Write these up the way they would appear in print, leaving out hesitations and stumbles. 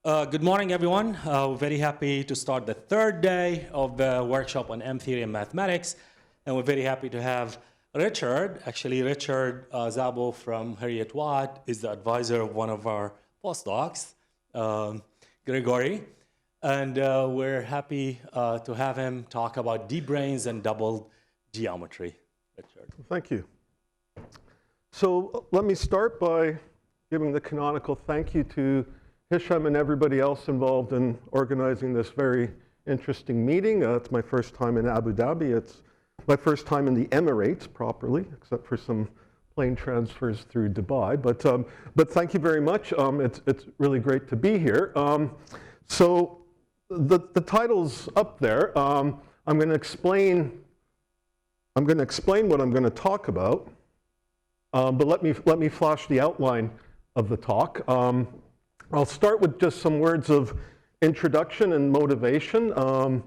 Good morning, everyone. We're very happy to start the third day of the workshop on M-theory and mathematics. And we're very happy to have Richard. Actually, Richard Szabo from Heriot-Watt is the advisor of one of our postdocs, Gregory. And we're happy to have him talk about D-branes and doubled geometry. Richard. Thank you. So let me start by giving the canonical thank you to Hisham and everybody else involved in organizing this very interesting meeting. It's my first time in Abu Dhabi. It's my first time in the Emirates properly, except for some plane transfers through Dubai. But thank you very much. It's really great to be here. So the title's up there. I'm going to explain what I'm going to talk about. But let me flash the outline of the talk. I'll start with just some words of introduction and motivation. I'm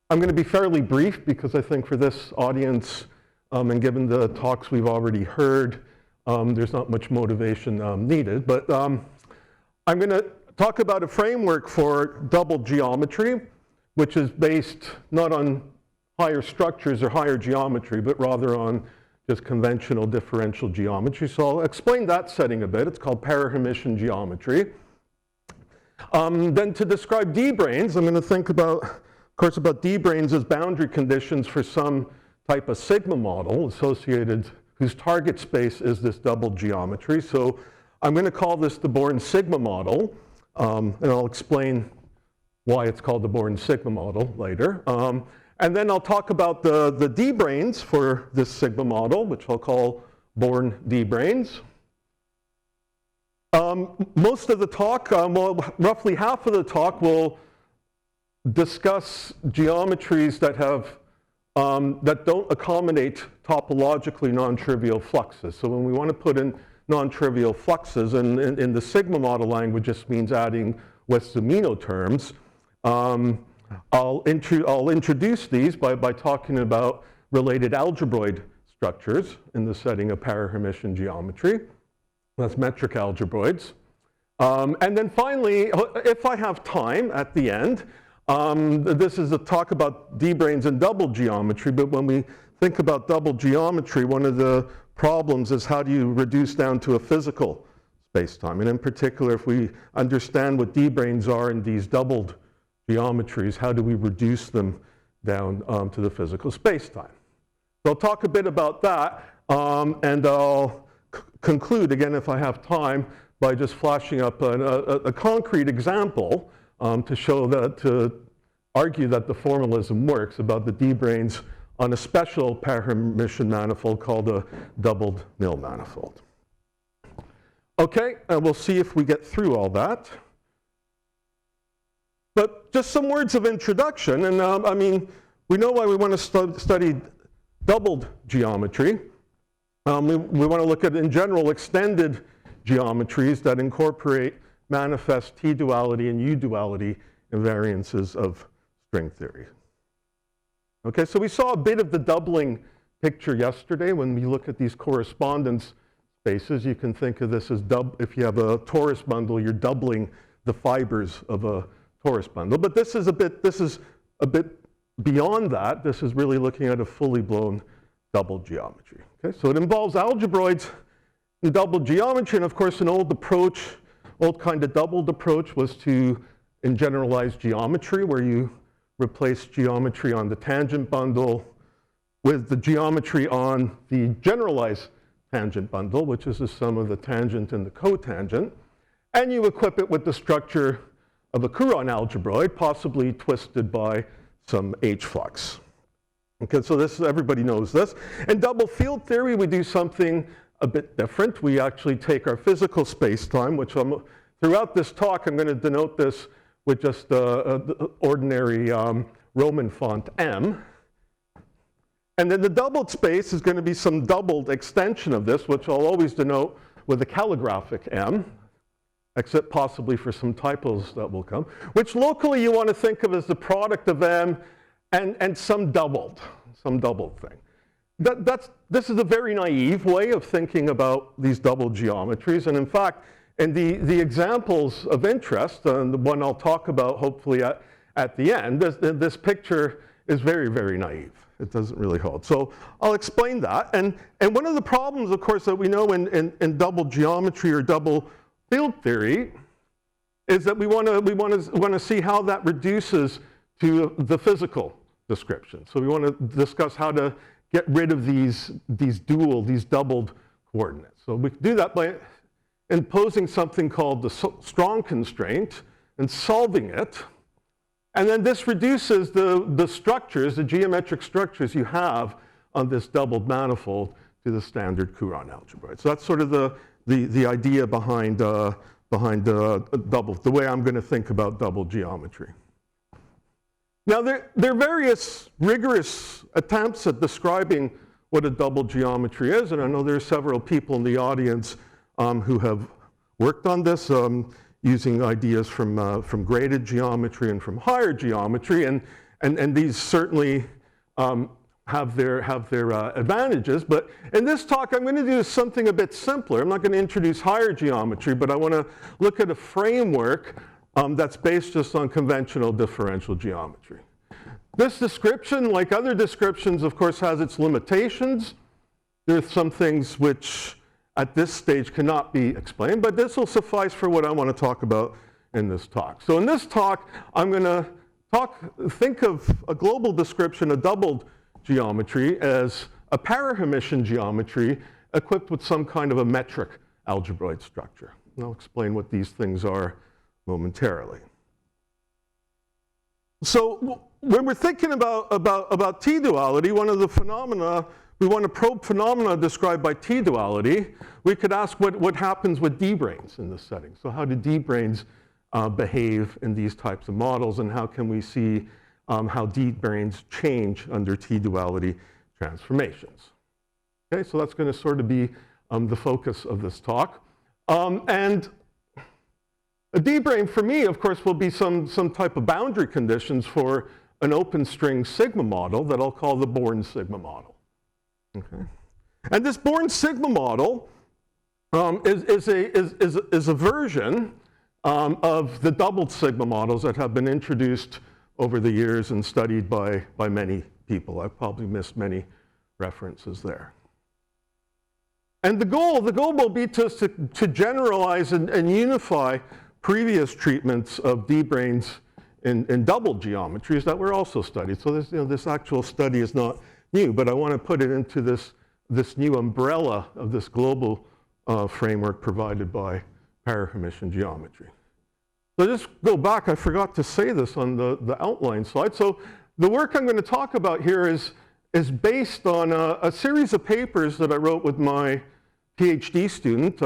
going to be fairly brief because I think for this audience, and given the talks we've already heard, there's not much motivation needed. But I'm going to talk about a framework for double geometry, which is based not on higher structures or higher geometry, but rather on just conventional differential geometry. So I'll explain that setting a bit. It's called para-Hermitian geometry. Then to describe D-branes, I'm going to think about, of course, about D-branes as boundary conditions for some type of sigma model associated, whose target space is this double geometry. So I'm going to call this the Born sigma model, and I'll explain why it's called the Born sigma model later. And then I'll talk about the D-branes for this sigma model, which I'll call Born D-branes. Most of the talk, well, roughly half of the talk will discuss geometries that have that don't accommodate topologically non-trivial fluxes. So when we want to put in non-trivial fluxes, and in the sigma model language, just means adding Wess-Zumino terms. I'll introduce these by talking about related algebroid structures in the setting of para-Hermitian geometry. That's metric algebroids. And then finally, if I have time at the end, this is a talk about D-branes and double geometry, but when we think about double geometry, one of the problems is how do you reduce down to a physical space-time? And in particular, if we understand what D-branes are in these doubled geometries, how do we reduce them down to the physical space-time? So I'll talk a bit about that, and I'll conclude, again, if I have time, by just flashing up a concrete example to show that, to argue that the formalism works about the D-branes on a special para-Hermitian manifold called a doubled nil manifold. Okay, and we'll see if we get through all that. But just some words of introduction, and I mean, we know why we want to study doubled geometry. We want to look at, in general, extended geometries that incorporate manifest T-duality and U-duality invariances of string theory. Okay, so we saw a bit of the doubling picture yesterday. When we look at these correspondence spaces, you can think of this as if you have a torus bundle, you're doubling the fibers of a torus bundle. But this is a bit beyond that. This is really looking at a fully blown double geometry. Okay, so it involves algebroids in double geometry, and of course an old kind of doubled approach was in generalized geometry, where you replace geometry on the tangent bundle with the geometry on the generalized tangent bundle, which is the sum of the tangent and the cotangent, and you equip it with the structure of a Courant algebroid, possibly twisted by some H-flux. Okay, so everybody knows this. In double field theory, we do something a bit different. We actually take our physical space-time, which throughout this talk, I'm going to denote this with just the ordinary Roman font M. And then the doubled space is going to be some doubled extension of this, which I'll always denote with a calligraphic M, except possibly for some typos that will come, which locally you want to think of as the product of M and some doubled thing. This is a very naive way of thinking about these double geometries, and in fact, And the examples of interest, and the one I'll talk about hopefully at the end, this picture is very, very naive. It doesn't really hold. So I'll explain that. And one of the problems, of course, that we know in double geometry or double field theory is that we want to see how that reduces to the physical description. So we want to discuss how to get rid of these doubled coordinates. So we can do that by imposing something called the strong constraint and solving it. And then this reduces the structures, the geometric structures you have on this doubled manifold to the standard Courant algebroid. So that's sort of the idea behind the way I'm going to think about double geometry. Now, there are various rigorous attempts at describing what a double geometry is, and I know there are several people in the audience who have worked on this using ideas from graded geometry and from higher geometry, and these certainly have their advantages. But in this talk, I'm going to do something a bit simpler. I'm not going to introduce higher geometry, but I want to look at a framework that's based just on conventional differential geometry. This description, like other descriptions, of course, has its limitations. There are some things which, at this stage, cannot be explained, but this will suffice for what I want to talk about in this talk. So in this talk, I'm going to think of a global description of doubled geometry as a para-Hermitian geometry equipped with some kind of a metric algebroid structure. And I'll explain what these things are momentarily. So when we're thinking about T-duality, one of the phenomena, we want to probe phenomena described by T-duality, we could ask what happens with D-branes in this setting. So how do D-branes behave in these types of models, and how can we see how D-branes change under T-duality transformations? Okay, so that's going to sort of be the focus of this talk. And a D-brane for me, of course, will be some type of boundary conditions for an open string sigma model that I'll call the Born sigma model. Okay. And this Born sigma model is a version of the doubled sigma models that have been introduced over the years and studied by many people. I've probably missed many references there. And the goal will be to generalize and unify previous treatments of D-branes in double geometries that were also studied. So this actual study is not new, but I want to put it into this new umbrella of this global framework provided by para-Hermitian geometry. So just go back, I forgot to say this on the outline slide. So the work I'm going to talk about here is based on a series of papers that I wrote with my PhD student,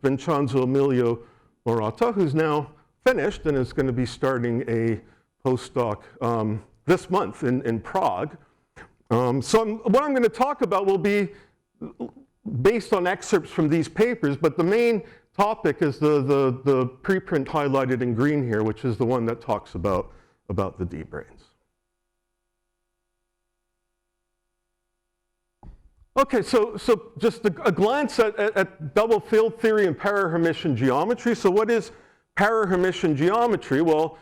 Vincenzo Emilio Morata, who's now finished and is going to be starting a postdoc this month in Prague. So what I'm going to talk about will be based on excerpts from these papers, but the main topic is the preprint highlighted in green here, which is the one that talks about the D-branes. Okay, so just a glance at double field theory and para-Hermitian geometry. So what is para-Hermitian geometry? Well,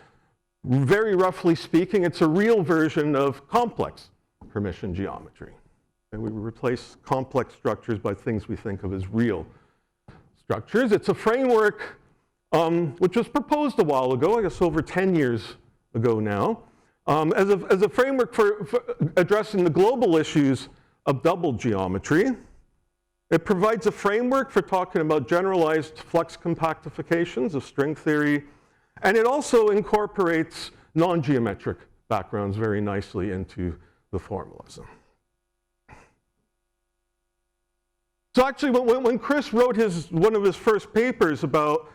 very roughly speaking, it's a real version of complex Hermitian geometry. And we replace complex structures by things we think of as real structures. It's a framework which was proposed a while ago, I guess over 10 years ago now, as a framework for addressing the global issues of double geometry. It provides a framework for talking about generalized flux compactifications of string theory, and it also incorporates non-geometric backgrounds very nicely into the formalism. So actually, when Chris wrote one of his first papers about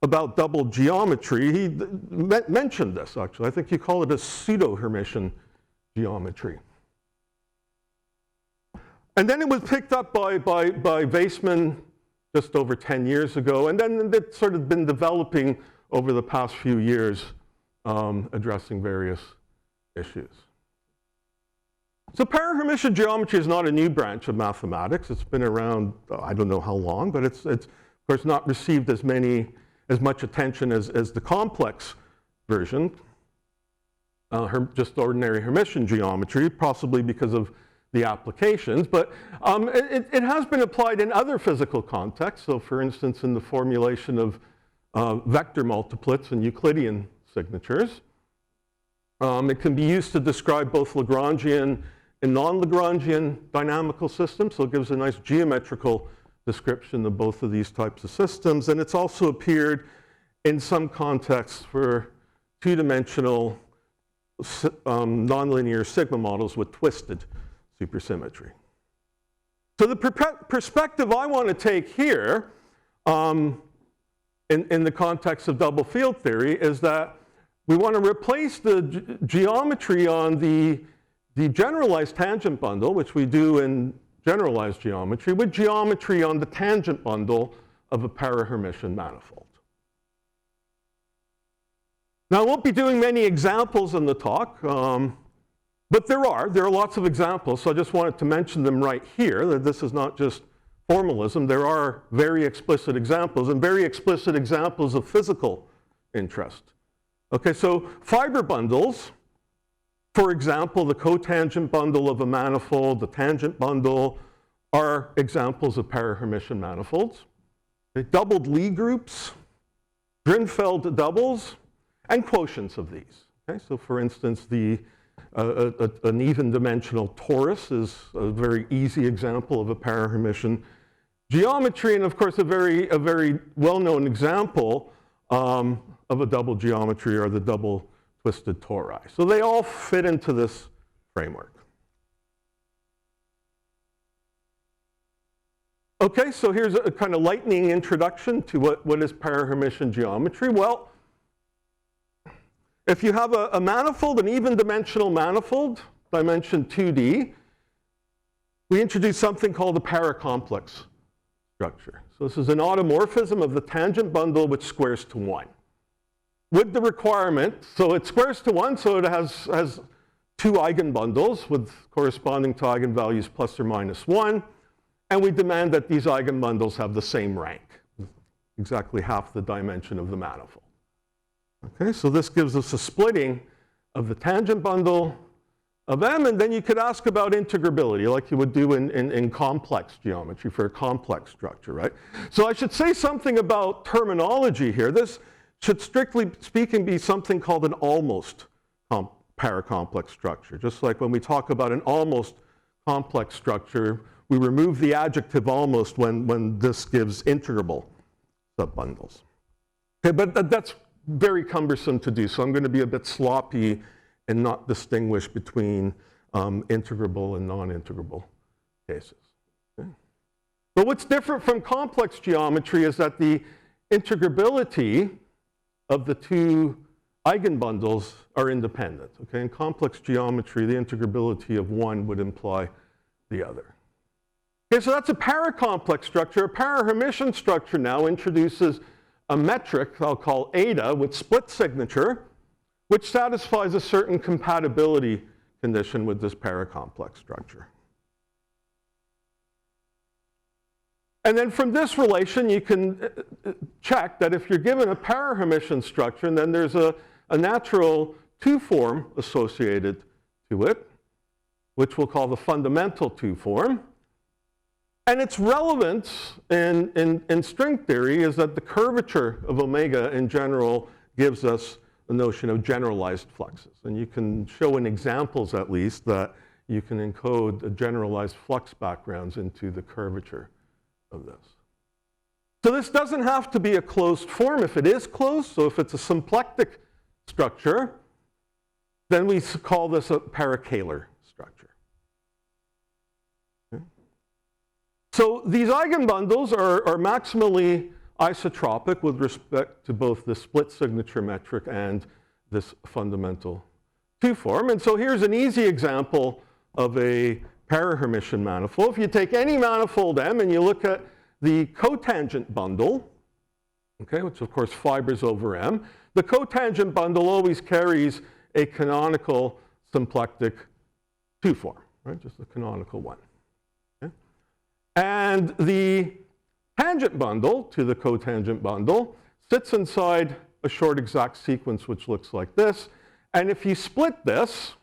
double geometry, he mentioned this, actually. I think he called it a pseudo-Hermitian geometry. And then it was picked up by Weissman just over 10 years ago, and then it's sort of been developing over the past few years, addressing various issues. So para-Hermitian geometry is not a new branch of mathematics. It's been around, I don't know how long, but it's course, not received as much attention as the complex version, just ordinary Hermitian geometry, possibly because of the applications. But it has been applied in other physical contexts. So for instance, in the formulation of vector multiplets and Euclidean signatures. It can be used to describe both Lagrangian and non-Lagrangian dynamical systems. So it gives a nice geometrical description of both of these types of systems. And it's also appeared in some contexts for two-dimensional nonlinear sigma models with twisted supersymmetry. So the perspective I want to take here in the context of double field theory is that we want to replace the geometry on the generalized tangent bundle, which we do in generalized geometry, with geometry on the tangent bundle of a para-Hermitian manifold. Now, I won't be doing many examples in the talk, but there are lots of examples, so I just wanted to mention them right here, that this is not just formalism. There are very explicit examples, and very explicit examples of physical interest. Okay, so fiber bundles, for example, the cotangent bundle of a manifold, the tangent bundle, are examples of para-Hermitian manifolds. Okay, doubled Lie groups, Grinfeld doubles, and quotients of these. Okay, so for instance, an even-dimensional torus is a very easy example of a para-Hermitian geometry, and of course a very well-known example of a double geometry are the double twisted tori. So they all fit into this framework. Okay, so here's a kind of lightning introduction to what is para-Hermitian geometry. Well, if you have a manifold, an even-dimensional manifold, dimension 2D, we introduce something called a paracomplex structure. So this is an automorphism of the tangent bundle which squares to 1. With the requirement, so it squares to 1, so it has two eigenbundles with corresponding to eigenvalues plus or minus 1, and we demand that these eigenbundles have the same rank, exactly half the dimension of the manifold. Okay, so this gives us a splitting of the tangent bundle of M, and then you could ask about integrability, like you would do in complex geometry for a complex structure, right? So I should say something about terminology here. This should, strictly speaking, be something called an almost paracomplex structure. Just like when we talk about an almost complex structure, we remove the adjective almost when this gives integrable subbundles. Okay, but that's very cumbersome to do, so I'm going to be a bit sloppy and not distinguish between integrable and non-integrable cases. Okay? But what's different from complex geometry is that the integrability of the two eigenbundles are independent. Okay? In complex geometry, the integrability of one would imply the other. Okay, so that's a paracomplex structure. A para-Hermitian structure now introduces a metric I'll call eta with split signature, which satisfies a certain compatibility condition with this paracomplex structure. And then from this relation, you can check that if you're given a para-Hermitian structure, and then there's a natural two-form associated to it, which we'll call the fundamental two-form. And its relevance in string theory is that the curvature of omega in general gives us the notion of generalized fluxes. And you can show in examples, at least, that you can encode generalized flux backgrounds into the curvature of this. So this doesn't have to be a closed form if it is closed. So if it's a symplectic structure, then we call this a paracalar structure. Okay? So these eigenbundles are maximally isotropic with respect to both the split signature metric and this fundamental two-form. And so here's an easy example of a para-Hermitian manifold. If you take any manifold M and you look at the cotangent bundle, okay, which of course fibers over M, the cotangent bundle always carries a canonical symplectic two-form, right? Just a canonical one. Okay? And the tangent bundle to the cotangent bundle sits inside a short exact sequence which looks like this. And if you split this,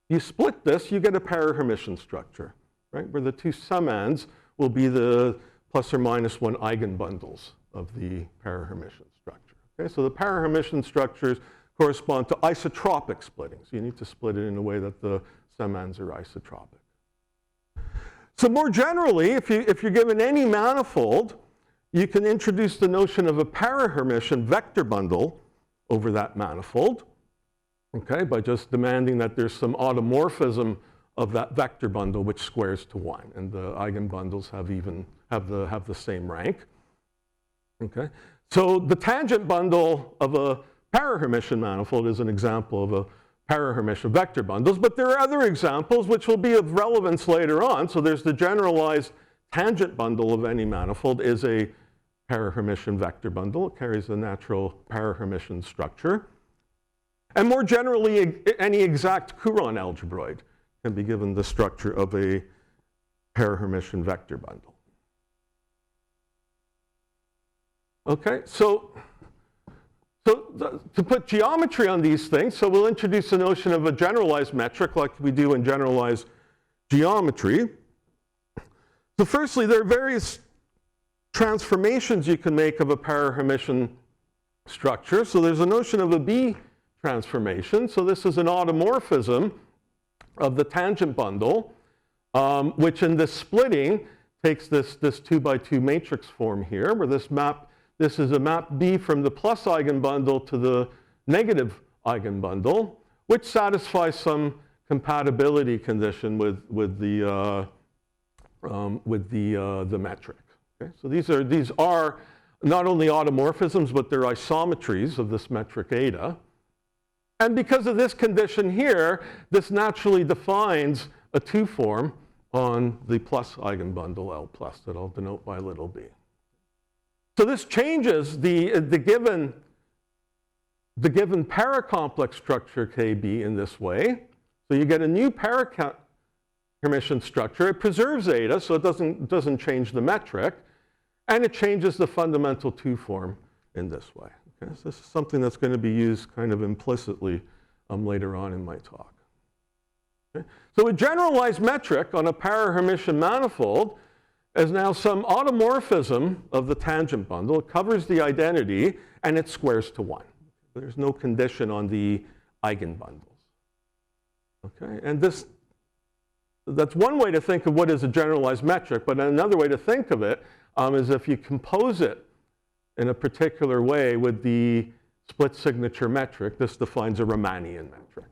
you get a parahermitian structure, right? Where the two summands will be the plus or minus one eigenbundles of the parahermitian structure. Okay, so the parahermitian structures correspond to isotropic splitting. So you need to split it in a way that the summands are isotropic. So more generally, if you're given any manifold, you can introduce the notion of a parahermitian vector bundle over that manifold, okay, by just demanding that there's some automorphism of that vector bundle which squares to 1, and the eigenbundles have the same rank. Okay, so the tangent bundle of a parahermitian manifold is an example of a parahermitian vector bundles, but there are other examples which will be of relevance later on. So there's the generalized tangent bundle of any manifold is a parahermitian vector bundle. It carries the natural parahermitian structure. And more generally, any exact Courant algebroid can be given the structure of a parahermitian vector bundle. Okay, so to put geometry on these things, so we'll introduce the notion of a generalized metric like we do in generalized geometry. So firstly, there are various transformations you can make of a parahermitian structure. So there's a notion of a B transformation. So this is an automorphism of the tangent bundle, which in this splitting takes this 2x2 matrix form here, where this is a map B from the plus eigenbundle to the negative eigenbundle, which satisfies some compatibility condition with the metric. Okay? So these are not only automorphisms, but they're isometries of this metric eta. And because of this condition here, this naturally defines a 2 form on the plus eigenbundle L plus that I'll denote by little b. So this changes the given paracomplex structure KB in this way. So you get a new parahermitian structure. It preserves eta, so it doesn't change the metric, and it changes the fundamental 2 form in this way. Okay? So this is something that's going to be used kind of implicitly later on in my talk. Okay? So a generalized metric on a parahermitian manifold is now some automorphism of the tangent bundle. It covers the identity, and it squares to 1. There's no condition on the eigenbundles. Okay, and that's one way to think of what is a generalized metric, but another way to think of it is if you compose it in a particular way with the split signature metric, this defines a Riemannian metric.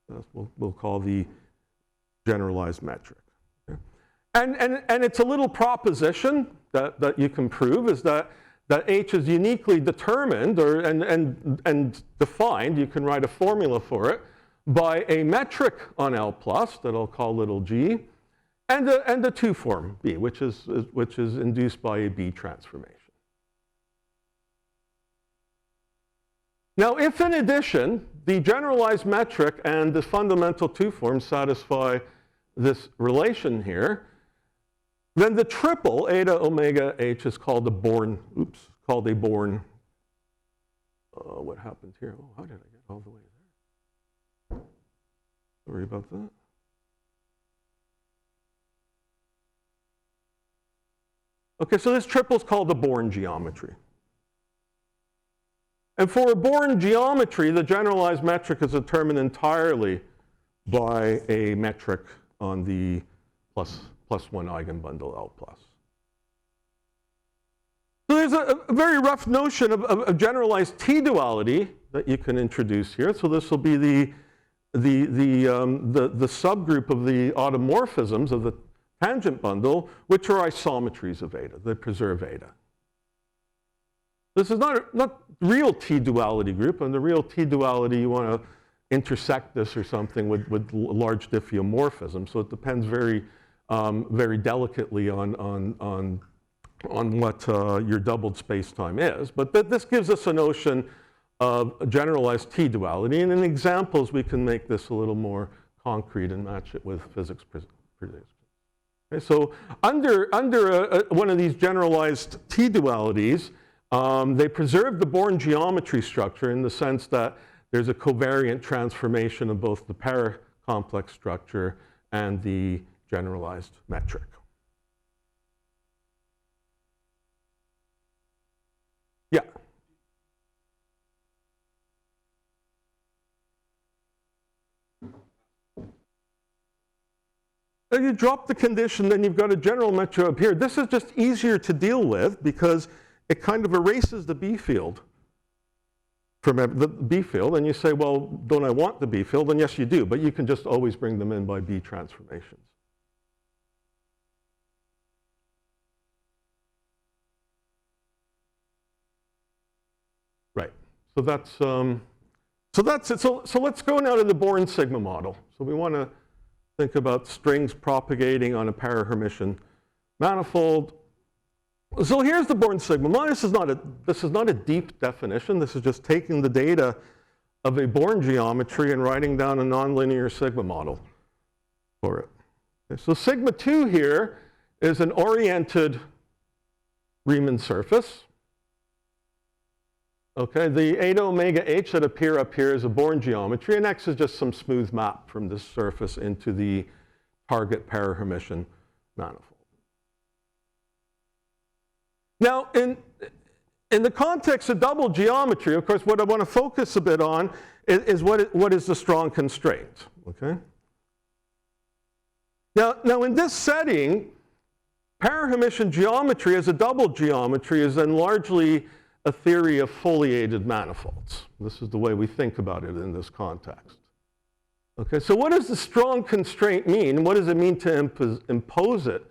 That's what we'll call the generalized metric. And it's a little proposition that you can prove is that H is uniquely determined and defined. You can write a formula for it by a metric on L plus that I'll call little g, and a 2 form B, which is induced by a B transformation. Now, if in addition the generalized metric and the fundamental 2 form satisfy this relation here, then the triple eta omega H is called a Born. What happened here? Oh, how did I get all the way there? Sorry about that. Okay, so this triple is called the Born geometry. And for a Born geometry, the generalized metric is determined entirely by a metric on the plus 1 eigenbundle L plus. So there's a very rough notion of generalized T-duality that you can introduce here. So this will be the subgroup of the automorphisms of the tangent bundle, which are isometries of eta. They preserve eta. This is not real T-duality group. And the real T-duality, you want to intersect this or something with large diffeomorphism. So it depends very delicately on what your doubled spacetime is. But this gives us a notion of a generalized T-duality. And in examples, we can make this a little more concrete and match it with physics predictions. Okay, so under one of these generalized T-dualities, they preserve the Born geometry structure in the sense that there's a covariant transformation of both the paracomplex structure and the generalized metric. Yeah. If you drop the condition, then you've got a general metric up here. This is just easier to deal with because it kind of erases the B field from the B field, and you say, well, don't I want the B field? And yes, you do, but you can just always bring them in by B transformations. Right. So that's it. So let's go now to the Born sigma model. So we want to think about strings propagating on a parahermitian manifold. So here's the Born sigma model. This is not a deep definition. This is just taking the data of a Born geometry and writing down a nonlinear sigma model for it. Okay, so sigma 2 here is an oriented Riemann surface. Okay, the eta omega h that appear up here is a Born geometry, and X is just some smooth map from this surface into the target parahermitian manifold. Now, in the context of double geometry, of course, what I want to focus a bit on is what is the strong constraint. Okay. Now, in this setting, parahermitian geometry as a double geometry is then largely a theory of foliated manifolds. This is the way we think about it in this context. Okay, so what does the strong constraint mean? What does it mean to impose it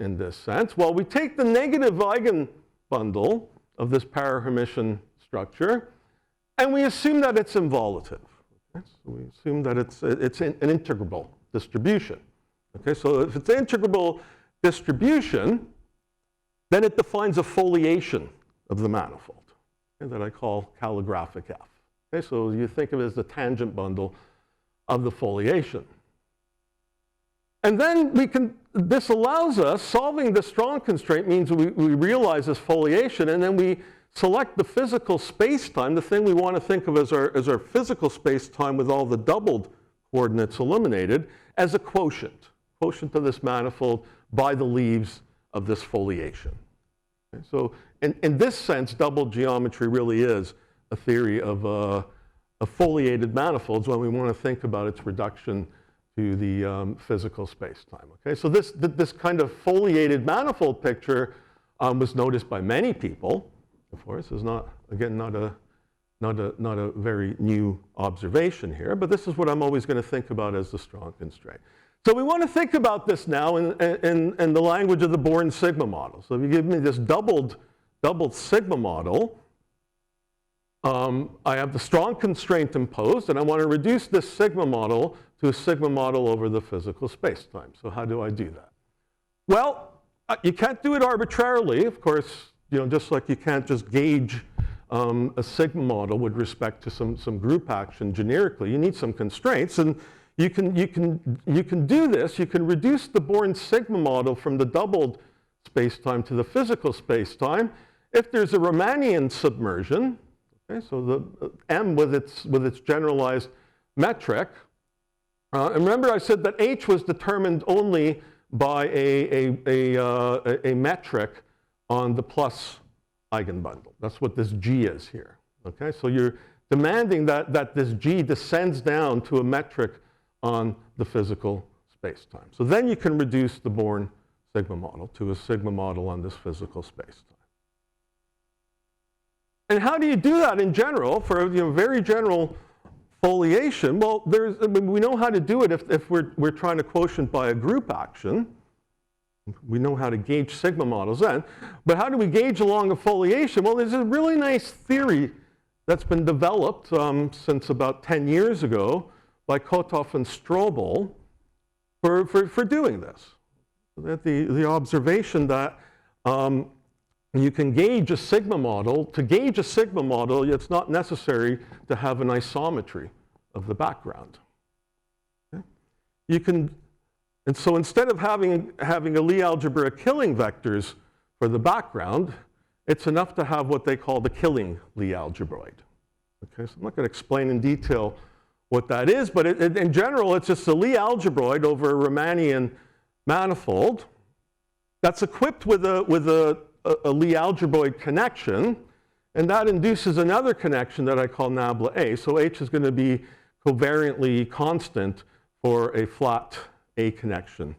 in this sense? Well, we take the negative eigenbundle of this parahermitian structure, and we assume that it's involutive. Okay, so we assume that it's an integrable distribution. Okay, so if it's an integrable distribution, then it defines a foliation of the manifold, okay, that I call calligraphic F. Okay, so you think of it as the tangent bundle of the foliation. And then this allows us, solving the strong constraint means we realize this foliation, and then we select the physical space-time, the thing we want to think of as our physical space-time with all the doubled coordinates eliminated, as a quotient of this manifold by the leaves of this foliation. Okay, so in this sense, double geometry really is a theory of foliated manifolds when we want to think about its reduction to the physical space-time. Okay, so this kind of foliated manifold picture was noticed by many people. Of course, is not a very new observation here, but this is what I'm always going to think about as the strong constraint. So we want to think about this now in the language of the Born sigma model. So if you give me this doubled sigma model, I have the strong constraint imposed, and I want to reduce this sigma model to a sigma model over the physical space-time. So how do I do that? Well, you can't do it arbitrarily, of course, just like you can't just gauge a sigma model with respect to some group action generically. You need some constraints, and you can do this. You can reduce the Born sigma model from the doubled space-time to the physical space-time if there's a Riemannian submersion. Okay, so the M with its generalized metric. And remember, I said that H was determined only by a metric on the plus eigenbundle. That's what this G is here. Okay, so you're demanding that this G descends down to a metric on the physical space-time. So then you can reduce the Born sigma model to a sigma model on this physical space-time. And how do you do that in general for very general foliation? Well, we know how to do it if we're trying to quotient by a group action. We know how to gauge sigma models then. But how do we gauge along a foliation? Well, there's a really nice theory that's been developed since about 10 years ago by Kotov and Strobel for doing this. The observation that you can gauge a sigma model. To gauge a sigma model, it's not necessary to have an isometry of the background. Okay? You can And so instead of having a Lie algebra killing vectors for the background, it's enough to have what they call the killing Lie algebroid. Okay, so I'm not going to explain in detail what that is, but in general, it's just a Lie algebroid over a Riemannian manifold that's equipped with a Lie algebroid connection, and that induces another connection that I call nabla A. So H is going to be covariantly constant for a flat A connection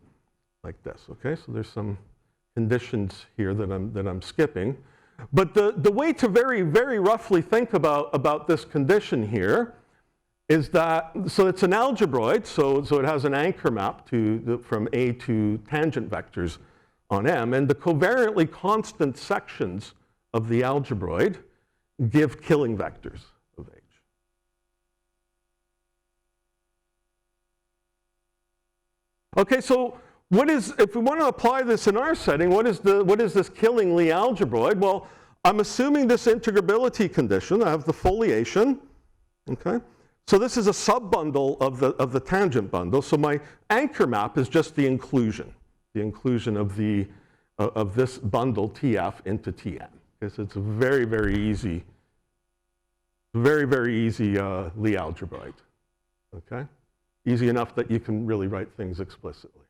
like this. Okay, so there's some conditions here that I'm skipping. But the way to very, very roughly think about this condition here is that, so it's an algebroid, so it has an anchor map from A to tangent vectors on M, and the covariantly constant sections of the algebroid give killing vectors of H. Okay, so if we want to apply this in our setting, what is this killing Lie algebroid? Well, I'm assuming this integrability condition. I have the foliation. Okay, so this is a subbundle of the tangent bundle. So my anchor map is just the inclusion of this bundle TF into TM. Okay, so it's a very, very easy Lie algebroid. Okay, easy enough that you can really write things explicitly.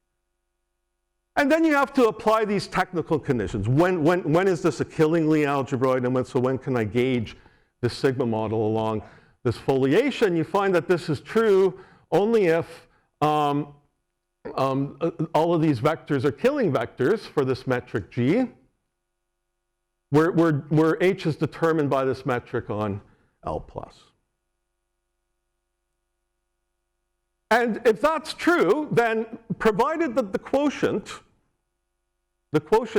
And then you have to apply these technical conditions. When is this a killing Lie algebroid? And when can I gauge the sigma model along this foliation? You find that this is true only if all of these vectors are killing vectors for this metric G, where H is determined by this metric on L+. And if that's true, then provided that the quotient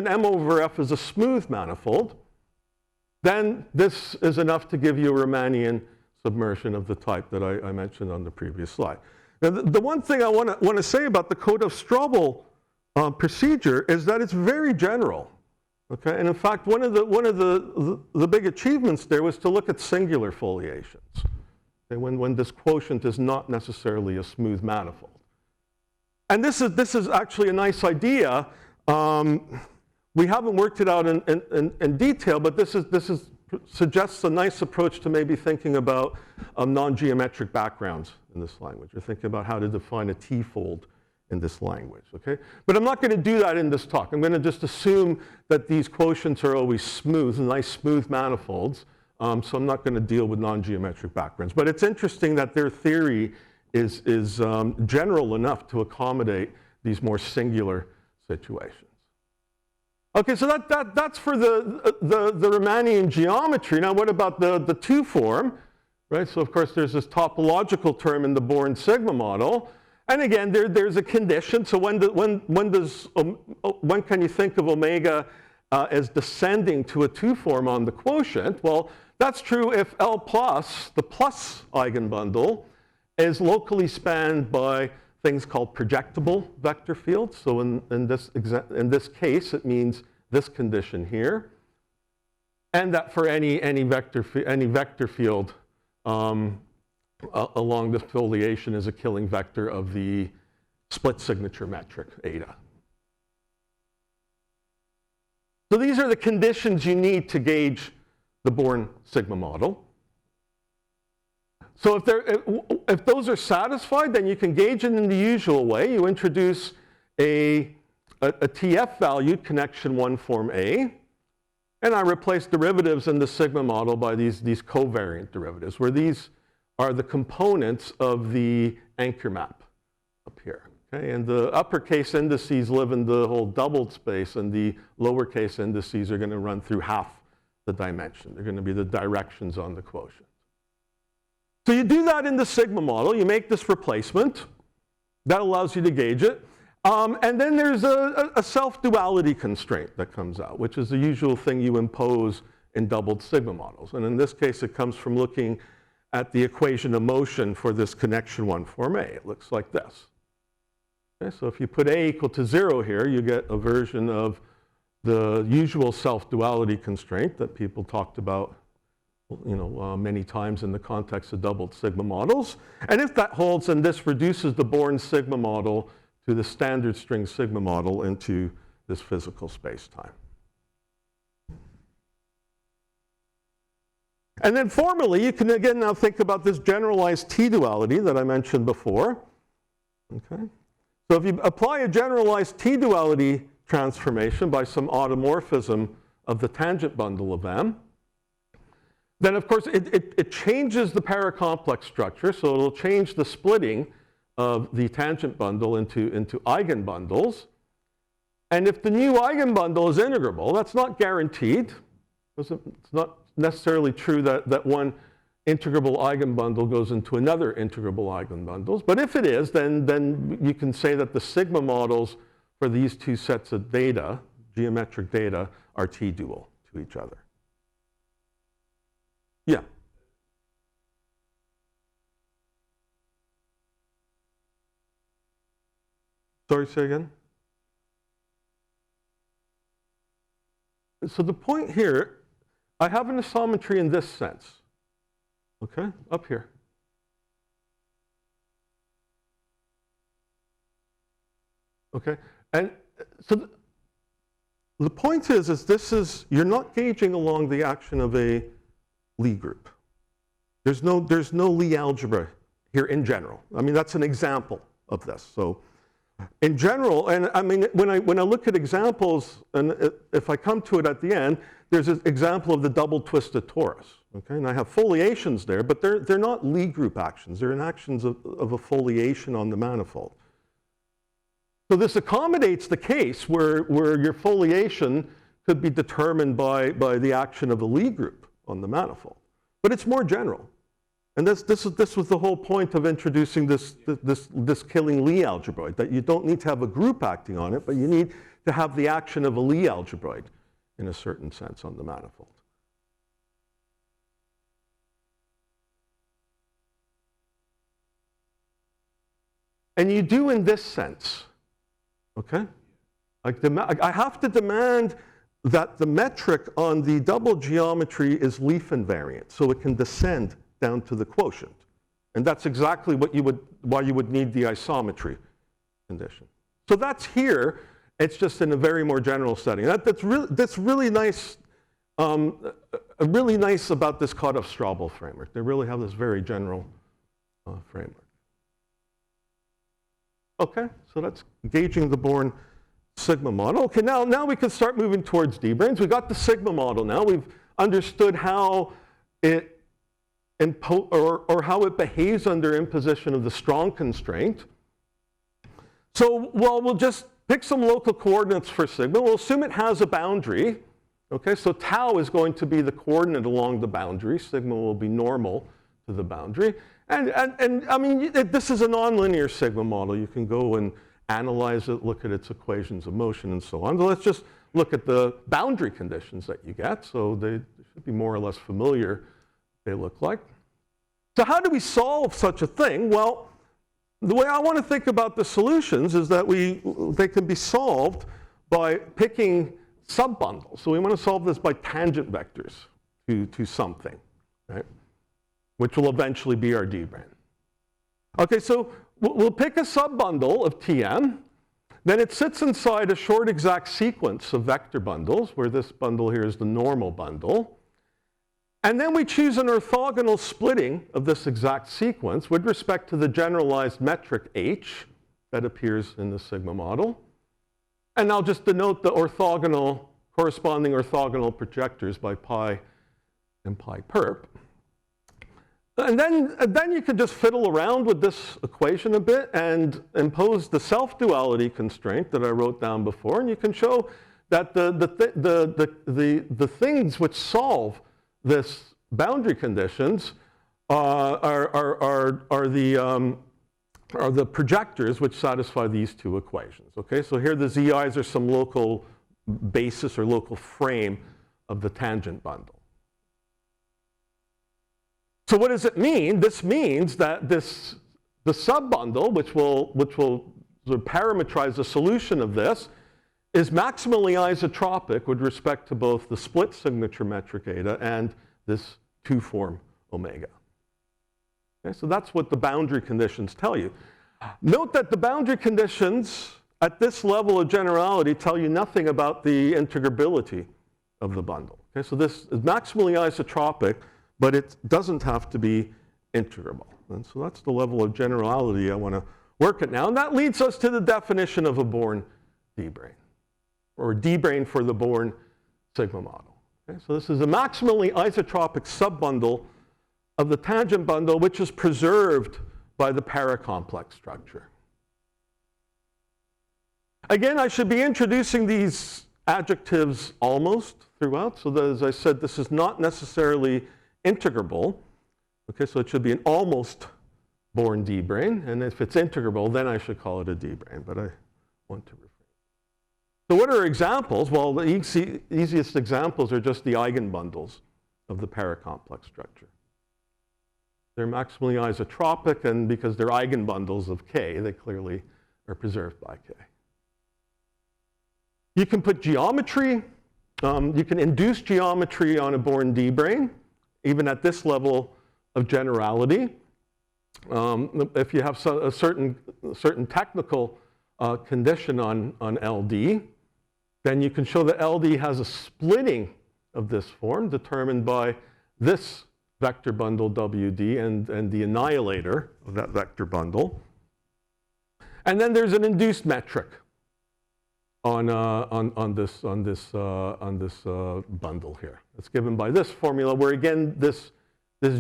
M over F is a smooth manifold, then this is enough to give you a Riemannian submersion of the type that I mentioned on the previous slide. Now, the one thing I want to say about the Kodev-Strobel procedure is that it's very general. Okay, and in fact, one of the big achievements there was to look at singular foliations. Okay, when this quotient is not necessarily a smooth manifold. And this is actually a nice idea. We haven't worked it out in detail, but this suggests a nice approach to maybe thinking about non-geometric backgrounds in this language, or thinking about how to define a T-fold in this language, okay? But I'm not going to do that in this talk. I'm going to just assume that these quotients are always smooth, nice smooth manifolds, so I'm not going to deal with non-geometric backgrounds. But it's interesting that their theory is general enough to accommodate these more singular situations. Okay, so that's for the Riemannian geometry. Now, what about the two form? Right, so of course there's this topological term in the Born sigma model. And again, there's a condition. So when can you think of omega as descending to a two form on the quotient? Well, that's true if L+, the plus eigenbundle, is locally spanned by things called projectable vector fields. So in this case, it means this condition here, and that for any vector field along this foliation is a killing vector of the split signature metric eta. So these are the conditions you need to gauge the Born sigma model. So if those are satisfied, then you can gauge it in the usual way. You introduce a TF valued connection 1 form A, and I replace derivatives in the sigma model by these covariant derivatives, where these are the components of the anchor map up here. Okay? And the uppercase indices live in the whole doubled space, and the lowercase indices are going to run through half the dimension. They're going to be the directions on the quotient. So you do that in the sigma model. You make this replacement. That allows you to gauge it. And then there's a self-duality constraint that comes out, which is the usual thing you impose in doubled sigma models. And in this case, it comes from looking at the equation of motion for this connection 1 form A. It looks like this. Okay, so if you put A equal to 0 here, you get a version of the usual self-duality constraint that people talked about many times in the context of doubled sigma models. And if that holds, then this reduces the Born sigma model to the standard string sigma model into this physical space-time. And then formally, you can again now think about this generalized T-duality that I mentioned before. Okay? So if you apply a generalized T-duality transformation by some automorphism of the tangent bundle of M, then of course it changes the paracomplex structure, so it'll change the splitting of the tangent bundle into eigenbundles. And if the new eigenbundle is integrable, that's not guaranteed. It's not necessarily true that one integrable eigenbundle goes into another integrable eigenbundles. But if it is, then you can say that the sigma models for these two sets of data, geometric data, are T-dual to each other. Yeah? Sorry, say again? So the point here, I have an isometry in this sense. Okay, up here. Okay, and so the point is you're not gauging along the action of a Lie group. There's no Lie algebra here in general. I mean, that's an example of this. So in general, and I mean, when I look at examples, and if I come to it at the end, there's an example of the double twisted torus. Okay, and I have foliations there, but they're not Lie group actions. They're actions of a foliation on the manifold. So this accommodates the case where your foliation could be determined by the action of a Lie group on the manifold. But it's more general. And this was the whole point of introducing this killing Lie algebroid, that you don't need to have a group acting on it, but you need to have the action of a Lie algebroid in a certain sense on the manifold. And you do in this sense, okay? I have to demand that the metric on the double geometry is leaf invariant, so it can descend down to the quotient. And that's exactly why you would need the isometry condition. So that's here. It's just in a very more general setting. That's really nice. Really nice about this Kotov-Straubel framework. They really have this very general framework. Okay, so that's gauging the Born sigma model. Okay, now we can start moving towards D-branes. We got the sigma model now. We've understood how it how it behaves under imposition of the strong constraint. So, well, we'll just pick some local coordinates for sigma. We'll assume it has a boundary. Okay, so tau is going to be the coordinate along the boundary. Sigma will be normal to the boundary. And I mean, this is a nonlinear sigma model. You can go and analyze it, look at its equations of motion, and so on. So let's just look at the boundary conditions that you get. So they should be more or less familiar, they look like. So how do we solve such a thing? Well, the way I want to think about the solutions is that they can be solved by picking subbundles. So we want to solve this by tangent vectors to something, right? Which will eventually be our D-brane. Okay, so we'll pick a subbundle of Tm. Then it sits inside a short exact sequence of vector bundles, where this bundle here is the normal bundle. And then we choose an orthogonal splitting of this exact sequence with respect to the generalized metric h that appears in the sigma model. And I'll just denote the corresponding orthogonal projectors by pi and pi perp. And then you can just fiddle around with this equation a bit and impose the self-duality constraint that I wrote down before, and you can show that the things which solve this boundary conditions are the projectors which satisfy these two equations. Okay, so here the zi's are some local basis or local frame of the tangent bundle. So what does it mean? This means that the subbundle, which will sort of parametrize the solution of this, is maximally isotropic with respect to both the split signature metric eta and this two-form omega. Okay, so that's what the boundary conditions tell you. Note that the boundary conditions at this level of generality tell you nothing about the integrability of the bundle. Okay, so this is maximally isotropic, but it doesn't have to be integrable. And so that's the level of generality I want to work at now. And that leads us to the definition of a Born D-brane, or D-brane for the Born sigma model. Okay, so this is a maximally isotropic subbundle of the tangent bundle, which is preserved by the paracomplex structure. Again, I should be introducing these adjectives almost throughout, so that, as I said, this is not necessarily integrable. Okay, so it should be an almost Born D-brane, and if it's integrable, then I should call it a D-brane, but I want to refrain. So what are examples? Well, the easiest examples are just the eigenbundles of the paracomplex structure. They're maximally isotropic, and because they're eigenbundles of K, they clearly are preserved by K. You can put geometry, you can induce geometry on a Born D-brane, even at this level of generality. If you have a certain technical condition on LD, then you can show that LD has a splitting of this form determined by this vector bundle WD and the annihilator of that vector bundle. And then there's an induced metric on this bundle here. It's given by this formula, where again this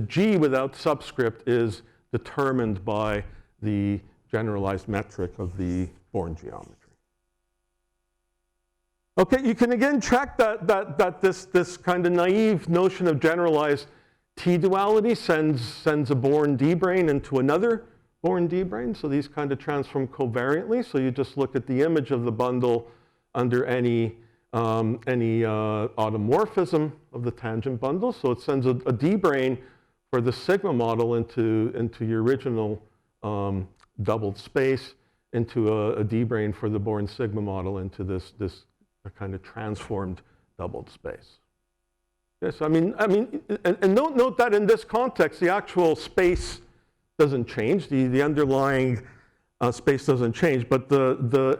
G without subscript is determined by the generalized metric of the Born geometry. Okay, you can again check that this kind of naive notion of generalized T-duality sends a Born D-brane into another Born D-brane. So these kind of transform covariantly. So you just look at the image of the bundle under any automorphism of the tangent bundle. So it sends a D-brane for the sigma model into your original doubled space, into a D-brane for the Born sigma model into this kind of transformed doubled space. Yes, I mean, and note that in this context, the actual space doesn't change. The underlying space doesn't change, but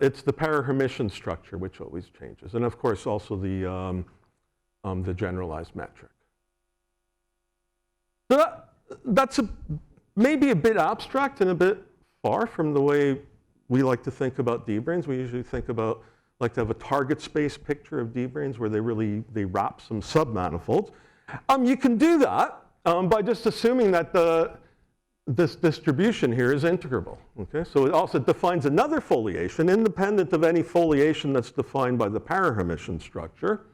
it's the parahermitian structure which always changes, and of course also the generalized metric. So that's maybe a bit abstract and a bit far from the way we like to think about D-branes. We usually like to have a target space picture of D-branes where they wrap some submanifolds. You can do that by just assuming that this distribution here is integrable. Okay, so it also defines another foliation independent of any foliation that's defined by the parahermitian structure.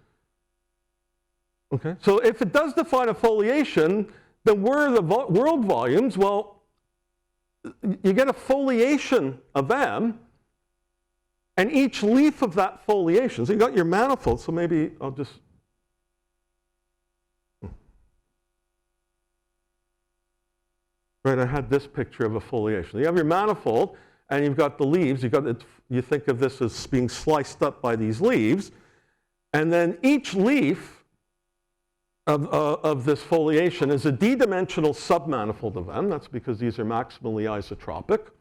Okay, so if it does define a foliation, then where are the world volumes? Well, you get a foliation of M, and each leaf of that foliation, so you got your manifold, so maybe I'll just, right, I had this picture of a foliation. You have your manifold, and you've got the leaves. You think of this as being sliced up by these leaves, and then each leaf of this foliation is a d-dimensional submanifold of M. That's because these are maximally isotropic,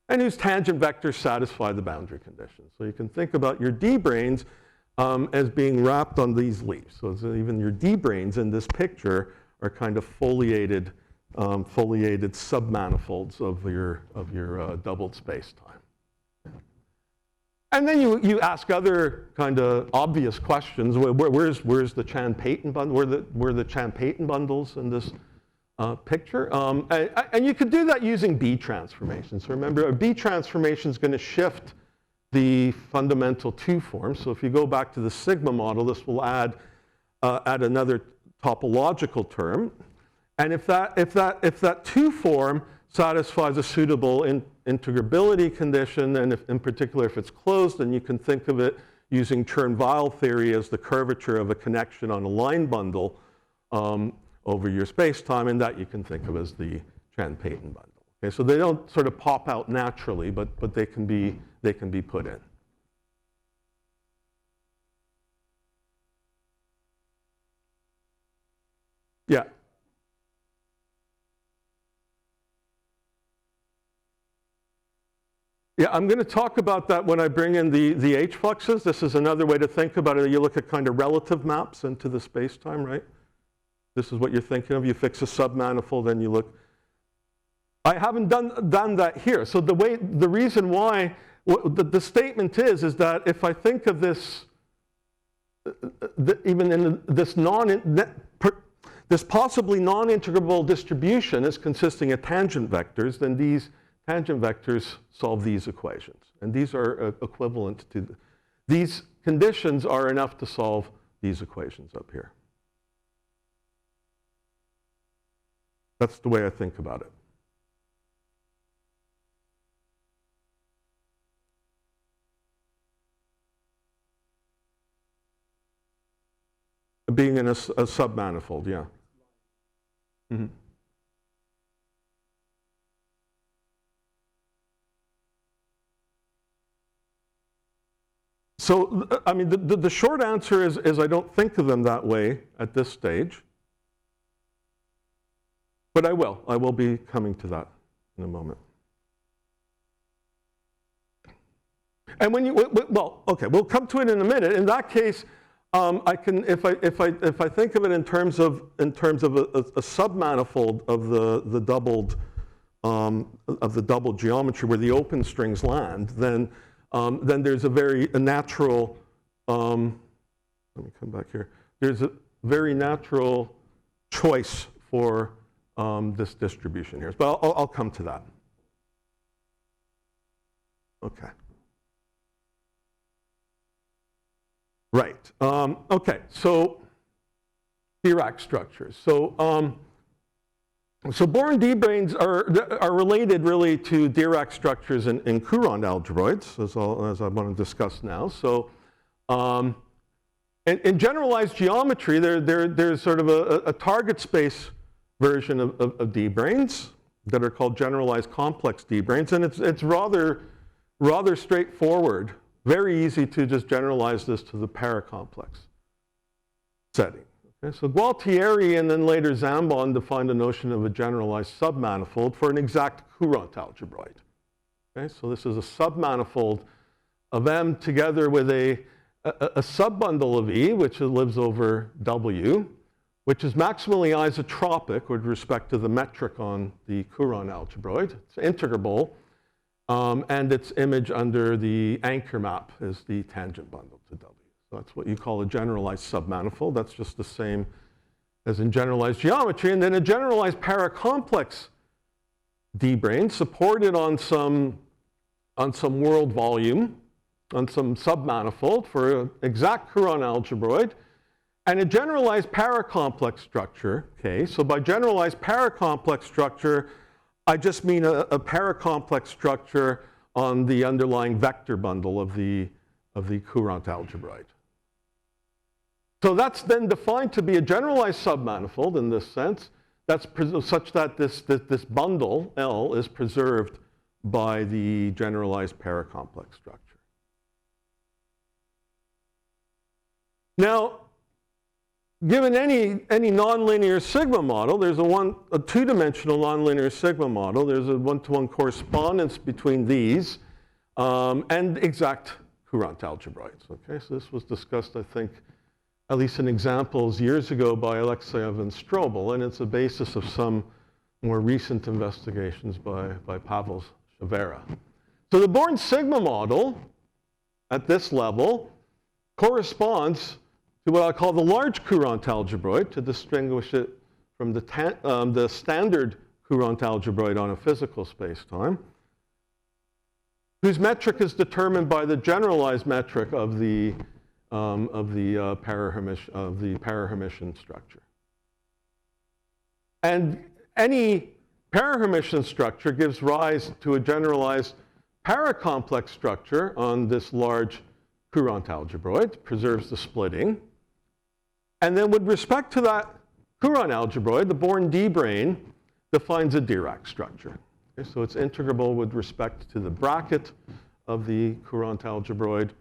and whose tangent vectors satisfy the boundary conditions. So you can think about your D-branes as being wrapped on these leaves. So even your D-branes in this picture are kind of foliated submanifolds of your doubled space-time. And then you ask other kind of obvious questions. Where's the Chan-Payton bundle? Where the Chan-Payton bundles in this picture? And you could do that using B transformations. So remember, a B transformation is going to shift the fundamental 2 form. So if you go back to the sigma model, this will add another topological term. And if that 2 form satisfies a suitable integrability condition, and in particular if it's closed, then you can think of it using Chern-Weil theory as the curvature of a connection on a line bundle over your space-time, and that you can think of as the Chan-Payton bundle. Okay, so they don't sort of pop out naturally, but they can be put in. Yeah. Yeah, I'm going to talk about that when I bring in the H-fluxes. This is another way to think about it. You look at kind of relative maps into the space-time, right? This is what you're thinking of. You fix a submanifold, and you look. I haven't done that here. So the reason why, the statement is that if I think of this, even in this this possibly non-integrable distribution is consisting of tangent vectors, then these tangent vectors solve these equations. And these are equivalent to, these conditions are enough to solve these equations up here. That's the way I think about it. Being in a submanifold, yeah. Mm-hmm. So, I mean, the short answer is I don't think of them that way at this stage. But I will. I will be coming to that in a moment. And when you, well, okay, we'll come to it in a minute. In that case, I can, if I think of it in terms of a submanifold of the doubled geometry where the open strings land, then there's a natural. Let me come back here. There's a very natural choice for this distribution here, but I'll come to that. Okay. Right. Okay. So Dirac structures. So boron D-branes are related really to Dirac structures in Courant algebroids, as I want to discuss now. So in generalized geometry, there's sort of a target space version of D-branes that are called generalized complex D-branes, and it's rather straightforward. Very easy to just generalize this to the paracomplex setting. Okay, so Gualtieri and then later Zambon defined the notion of a generalized submanifold for an exact Courant algebroid. Okay, so this is a submanifold of M together with a subbundle of E, which lives over W, which is maximally isotropic with respect to the metric on the Courant algebroid. It's integrable. And its image under the anchor map is the tangent bundle to W. So that's what you call a generalized submanifold. That's just the same as in generalized geometry. And then a generalized paracomplex D-brane supported on some world volume, on some submanifold for an exact Courant algebroid, and a generalized paracomplex structure. Okay, so by generalized paracomplex structure, I just mean a paracomplex structure on the underlying vector bundle of the Courant algebroid. So that's then defined to be a generalized submanifold in this sense. That's such that this bundle, L, is preserved by the generalized paracomplex structure. Now, given any nonlinear sigma model, there's a two-dimensional nonlinear sigma model. There's a one-to-one correspondence between these and exact Courant algebroids. Okay, so this was discussed, I think, at least in examples years ago by Alexeyev and Strobel, and it's a basis of some more recent investigations by Pavel Shavera. So the Born sigma model at this level corresponds to what I call the large Courant algebroid, to distinguish it from the standard Courant algebroid on a physical space-time, whose metric is determined by the generalized metric of the parahermitian structure. And any parahermitian structure gives rise to a generalized paracomplex structure on this large Courant algebroid, preserves the splitting. And then with respect to that Courant algebroid, the Born D-brane defines a Dirac structure. Okay, so it's integrable with respect to the bracket of the Courant algebroid.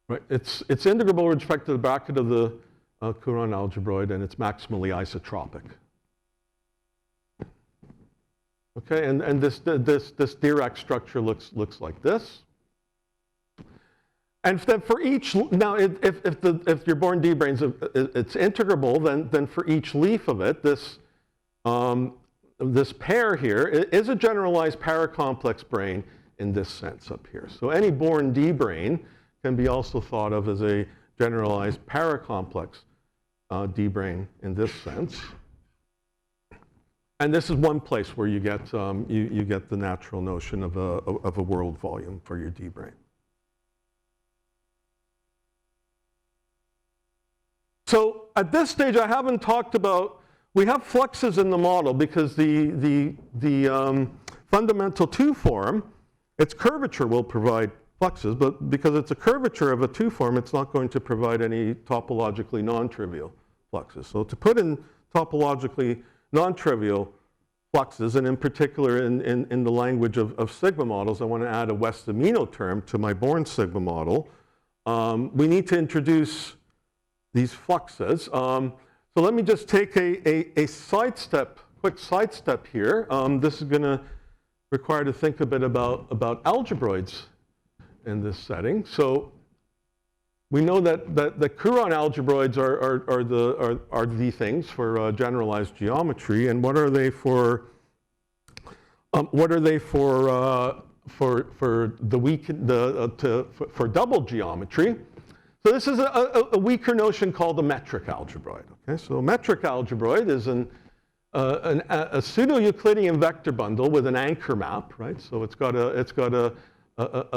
Right. It's integrable with respect to the bracket of the Courant algebroid, and it's maximally isotropic. Okay, and this Dirac structure looks like this. And then for each, now if you're born D-branes, it's integrable, then for each leaf of it, this pair here is a generalized paracomplex brane in this sense up here. So any born D-brane can be also thought of as a generalized paracomplex D-brane in this sense. And this is one place where you get you get the natural notion of a world volume for your D-brane. So at this stage, I haven't talked about, we have fluxes in the model because the fundamental 2 form, its curvature will provide fluxes, but because it's a curvature of a 2 form, it's not going to provide any topologically non-trivial fluxes. So to put in topologically non-trivial fluxes, and in particular in the language of sigma models, I want to add a West-Amino term to my Born sigma model. We need to introduce these fluxes. So let me just take a quick sidestep here. This is going to require to think a bit about algebroids in this setting. So we know that the Courant algebroids are the things for generalized geometry, and what are they for? For double geometry? So this is a weaker notion called a metric algebroid. Okay, so a metric algebroid is a pseudo-Euclidean vector bundle with an anchor map, right? So it's got a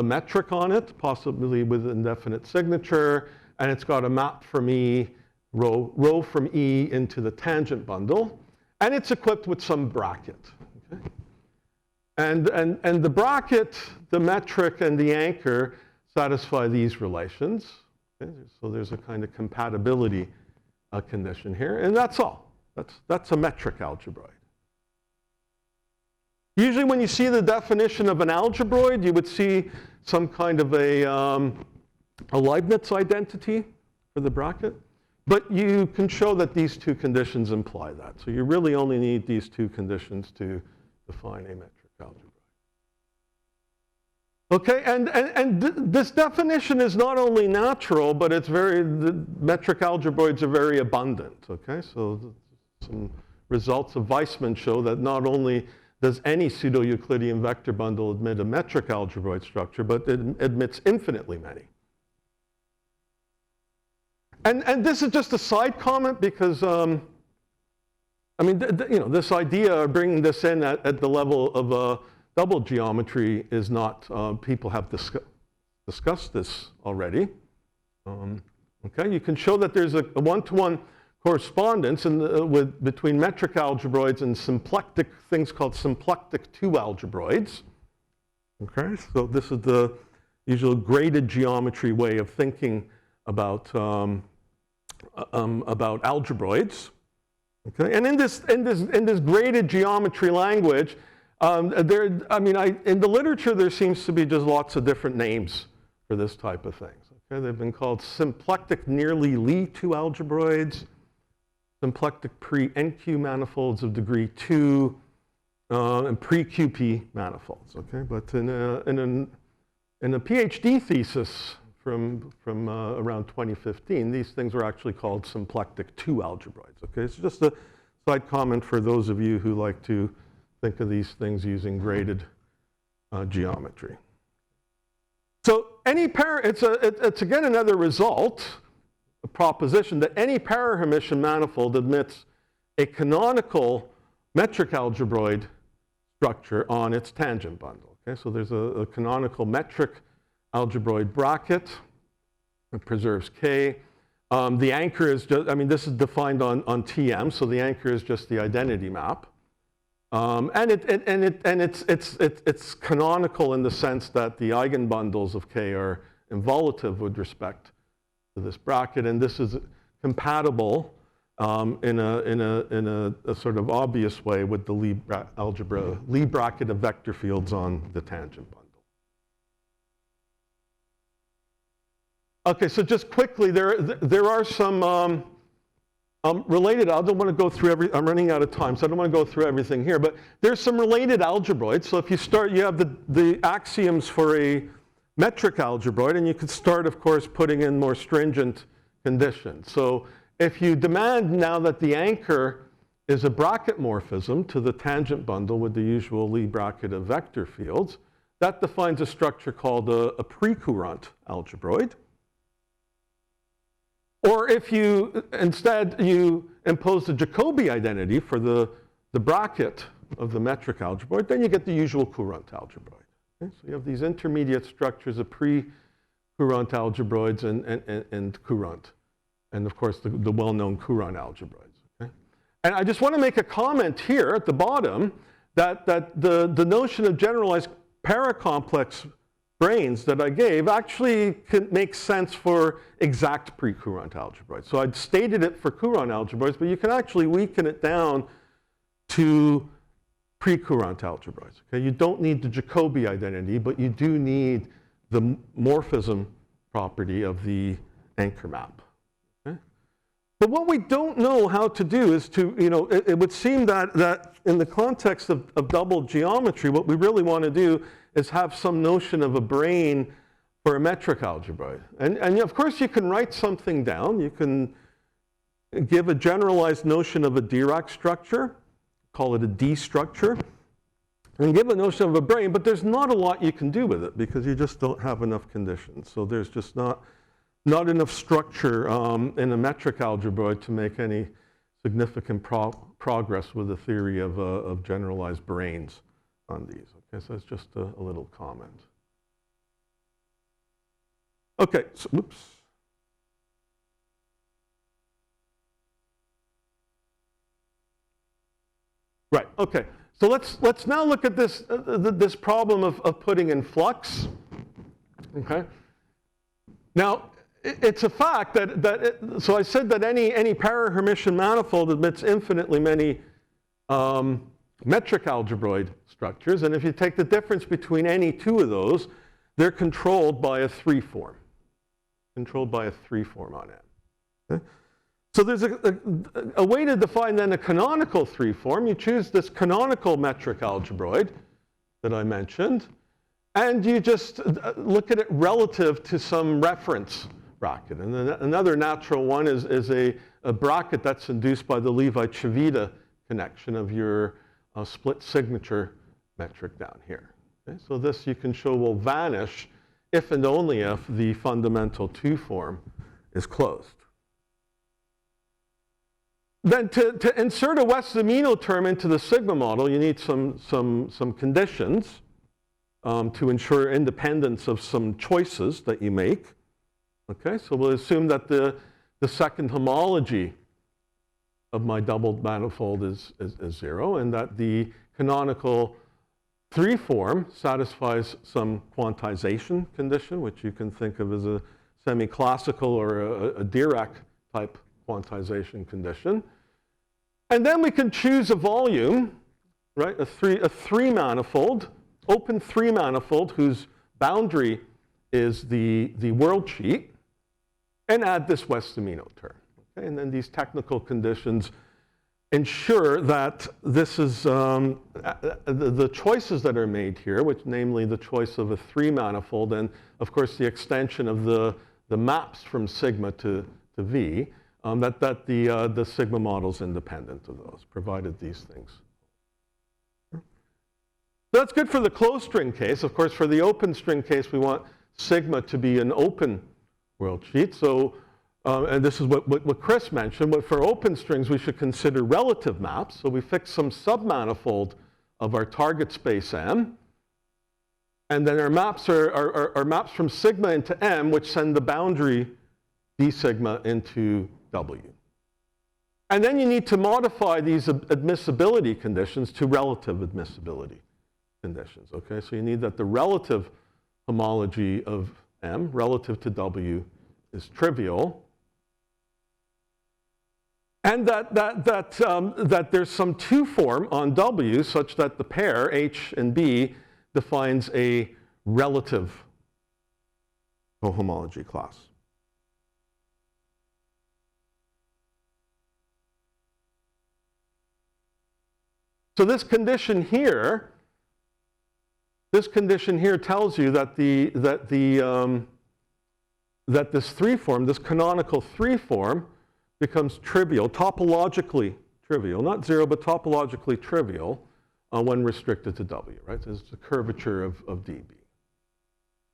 metric on it, possibly with indefinite signature, and it's got a map from E, rho from E into the tangent bundle, and it's equipped with some bracket. Okay? And the bracket, the metric, and the anchor satisfy these relations. Okay? So there's a kind of compatibility condition here, and that's all. That's a metric algebroid. Usually when you see the definition of an algebroid, you would see some kind of a Leibniz identity for the bracket. But you can show that these 2 conditions imply that. So you really only need these 2 conditions to define a metric algebroid. Okay, and this definition is not only natural, but it's the metric algebroids are very abundant. Okay, so some results of Weissman show that not only does any pseudo-Euclidean vector bundle admit a metric algebroid structure, but it admits infinitely many. And this is just a side comment because, I mean, this idea of bringing this in at the level of double geometry is not, people have discussed this already. Okay, you can show that there's a one-to-one correspondence between metric algebroids and symplectic things called symplectic 2 algebroids. Okay, so this is the usual graded geometry way of thinking about algebroids. Okay, and in this graded geometry language, in the literature there seems to be just lots of different names for this type of things. Okay, they've been called symplectic nearly Lie 2 algebroids, symplectic pre-NQ manifolds of degree 2, and pre-QP manifolds. Okay, but in a PhD thesis from around 2015, these things were actually called symplectic 2 algebroids. Okay, it's just a side comment for those of you who like to think of these things using graded geometry. So any it's again another result, a proposition that any parahermitian manifold admits a canonical metric algebroid structure on its tangent bundle. Okay, so there's a canonical metric algebroid bracket. It preserves K. The anchor is just, this is defined on TM, so the anchor is just the identity map. And it's canonical in the sense that the eigenbundles of K are involutive with respect to this bracket, and this is compatible in a sort of obvious way with the Lie bracket of vector fields on the tangent bundle. Okay, so just quickly, there are some Related, I don't want to go through I'm running out of time, so I don't want to go through everything here, but there's some related algebroids. So if you start, you have the axioms for a metric algebroid, and you could start, of course, putting in more stringent conditions. So if you demand now that the anchor is a bracket morphism to the tangent bundle with the usual Lie bracket of vector fields, that defines a structure called a precourant algebroid. Or if you instead you impose the Jacobi identity for the bracket of the metric algebroid, then you get the usual courant algebroid. Okay? So you have these intermediate structures of precourant algebroids and courant. And of course, the well-known courant algebroids. Okay? And I just want to make a comment here at the bottom that the notion of generalized paracomplex branes that I gave actually makes sense for exact precourant algebroids. So I'd stated it for courant algebroids, but you can actually weaken it down to precourant algebroids. Okay? You don't need the Jacobi identity, but you do need the morphism property of the anchor map. Okay? But what we don't know how to do is to, it would seem that in the context of double geometry, what we really want to do is have some notion of a brane for a metric algebroid. And of course, you can write something down. You can give a generalized notion of a Dirac structure, call it a D structure, and give a notion of a brane, but there's not a lot you can do with it because you just don't have enough conditions. So there's just not enough structure in a metric algebroid to make any significant progress with the theory of generalized branes on these. Okay, so it's just a little comment. Okay, so, oops. Right, okay. So let's now look at this, this problem of putting in flux. Okay. Now, it's a fact so I said that any para-Hermitian manifold admits infinitely many metric algebroid structures, and if you take the difference between any two of those, they're controlled by a 3-form. Controlled by a 3-form on it. Okay? So there's a way to define then a canonical 3-form. You choose this canonical metric algebroid that I mentioned, and you just look at it relative to some reference bracket. And then another natural one is a bracket that's induced by the Levi-Civita connection of your split signature metric down here. Okay? So this you can show will vanish if and only if the fundamental 2-form is closed. Then to insert a Wess-Zumino term into the sigma model, you need some conditions to ensure independence of some choices that you make. Okay, so we'll assume that the second homology of my doubled manifold is 0, and that the canonical 3-form satisfies some quantization condition, which you can think of as a semi-classical or a Dirac type quantization condition. And then we can choose a volume, right? A three manifold, open 3 manifold whose boundary is the world sheet, and add this Wess-Zumino term. Okay? And then these technical conditions ensure that this is the choices that are made here, which namely the choice of a 3 manifold, and of course the extension of the maps from sigma to V, that the sigma model is independent of those, provided these things. That's good for the closed string case. Of course, for the open string case, we want sigma to be an open world sheet. So, and this is what Chris mentioned, but for open strings, we should consider relative maps. So we fix some submanifold of our target space M. And then our maps are maps from sigma into M, which send the boundary d sigma into W. And then you need to modify these admissibility conditions to relative admissibility conditions. Okay, so you need that the relative homology of M relative to W is trivial, and that there's some 2-form on W such that the pair H and B defines a relative cohomology class. So this condition here tells you that that this 3 form, this canonical 3 form, becomes trivial, topologically trivial, not zero, but topologically trivial when restricted to W, right? So it's the curvature of dB.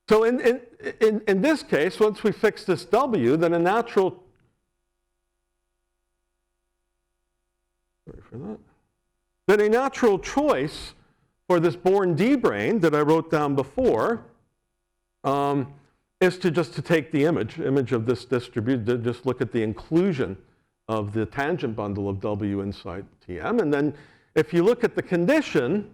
So in this case, once we fix this W, then a natural, sorry for that, then a natural choice for this Born D-brane that I wrote down before is to take the image of this distribution, to just look at the inclusion of the tangent bundle of W inside Tm. And then if you look at the condition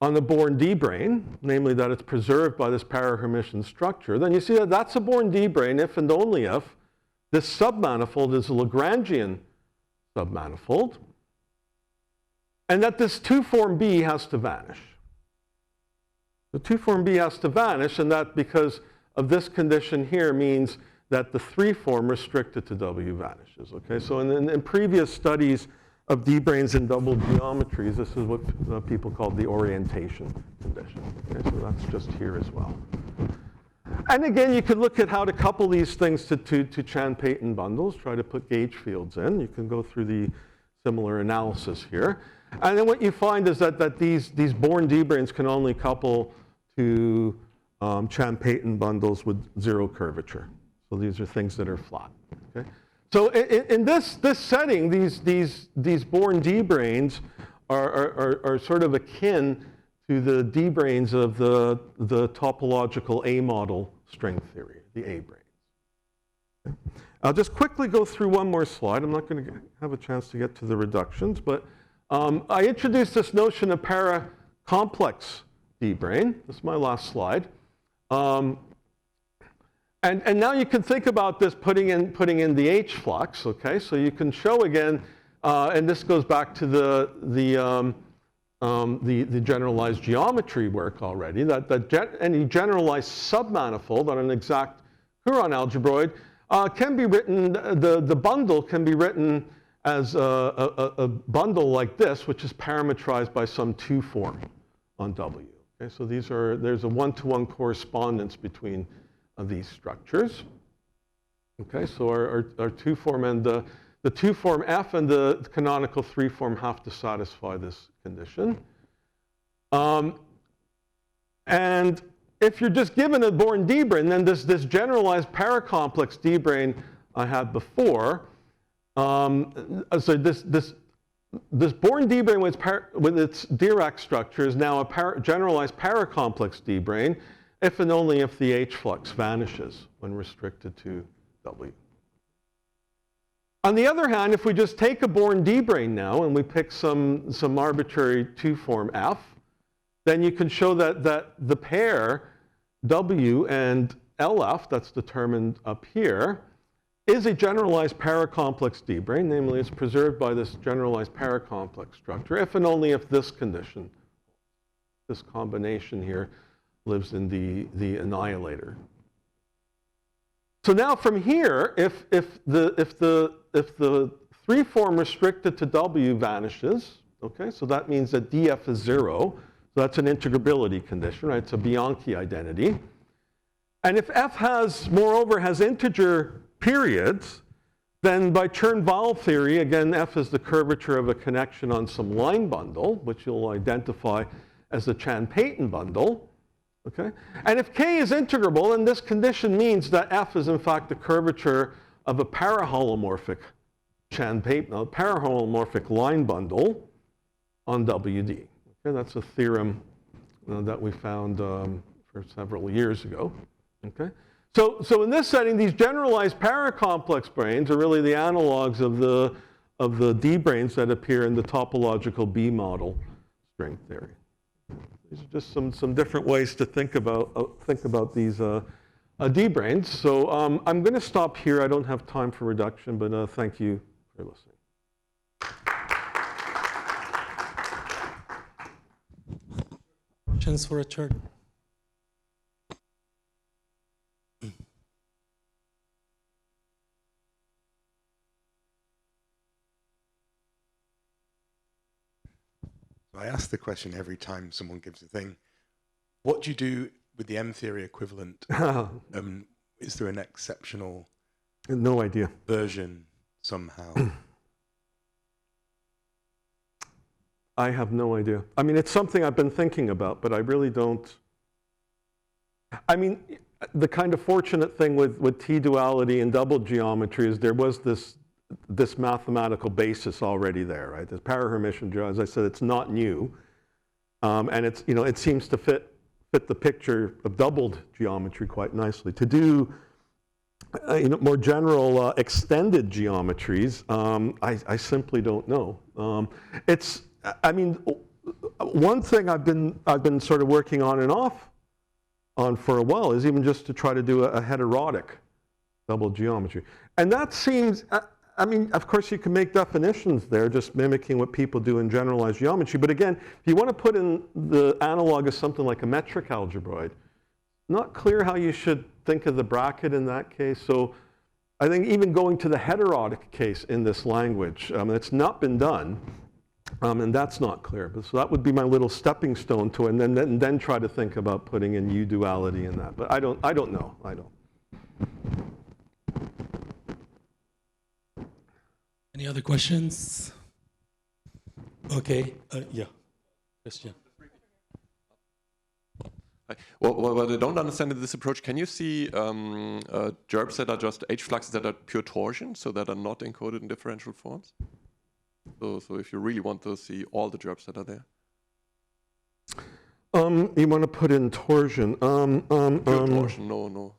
on the Born D-brane, namely that it's preserved by this para-Hermitian structure, then you see that that's a Born D-brane if and only if this submanifold is a Lagrangian submanifold, and that this 2 form B has to vanish. The 2 form B has to vanish, and that because of this condition here means that the 3 form restricted to W vanishes. Okay, so in previous studies of D-branes in double geometries, this is what people call the orientation condition. Okay, so that's just here as well. And again, you could look at how to couple these things to Chan-Payton bundles, try to put gauge fields in. You can go through the similar analysis here. And then what you find is that these Born D-branes can only couple to Chan-Payton bundles with 0 curvature. So these are things that are flat. Okay? So in this setting, these Born D-branes are sort of akin to the D-branes of the topological A-model string theory, the A-branes. Okay? I'll just quickly go through one more slide. I'm not going to have a chance to get to the reductions, but I introduced this notion of para-complex D-brane. This is my last slide. And now you can think about this putting in the H flux, okay? So you can show again, and this goes back to the generalized geometry work already, that any generalized submanifold on an exact Courant algebroid can be written, the bundle can be written as a bundle like this, which is parametrized by some 2 form on W. Okay, so there's a 1-to-1 correspondence between these structures. Okay, so our 2 form and the 2 form F and the canonical 3 form have to satisfy this condition. And if you're just given a Born D-brane, then this generalized paracomplex D-brane I had before, so this Born D-brane with its Dirac structure is now a generalized paracomplex D-brane if and only if the H flux vanishes when restricted to W. On the other hand, if we just take a Born D-brane now and we pick some arbitrary 2 form F, then you can show that the pair W and LF, that's determined up here, is a generalized paracomplex D-brane, namely it's preserved by this generalized paracomplex structure, if and only if this condition, this combination here, lives in the annihilator. So now from here, if the 3 form restricted to W vanishes, okay, so that means that dF is 0, so that's an integrability condition, right? It's a Bianchi identity. And if F moreover has integer periods, then by Chern-Weyl theory, again, F is the curvature of a connection on some line bundle, which you'll identify as the Chan-Payton bundle. Okay? And if K is integrable, then this condition means that F is in fact the curvature of a paraholomorphic Chan-Payton, a paraholomorphic line bundle on WD. Okay? That's a theorem that we found for several years ago. Okay? So in this setting, these generalized paracomplex branes are really the analogs of the D-branes that appear in the topological B model string theory. These are just some different ways to think about these D-branes. So I'm going to stop here. I don't have time for reduction, but thank you for listening. Questions for Richard? I ask the question every time someone gives a thing. What do you do with the M-theory equivalent? Is there an exceptional No idea. version somehow? I have no idea. I mean, it's something I've been thinking about, but I really don't. I mean, the kind of fortunate thing with T-duality and double geometry is there was this mathematical basis already there, right? This parahermitian geometry, as I said, it's not new, and it's, you know, it seems to fit the picture of doubled geometry quite nicely. To do you know, more general extended geometries, I simply don't know. It's, I mean, one thing I've been sort of working on and off on for a while is even just to try to do a heterotic double geometry. And that seems, I mean, of course you can make definitions there, just mimicking what people do in generalized geometry. But again, if you want to put in the analog of something like a metric algebroid, not clear how you should think of the bracket in that case. So I think even going to the heterotic case in this language, it's not been done. And that's not clear. But so that would be my little stepping stone to it, and then try to think about putting in U-duality in that. But I don't know. I don't. Any other questions? Okay, yeah, Christian. Well, what I don't understand in this approach, can you see gerbs that are just H-fluxes that are pure torsion, so that are not encoded in differential forms? So if you really want to see all the gerbs that are there. You want to put in torsion. Pure torsion, no.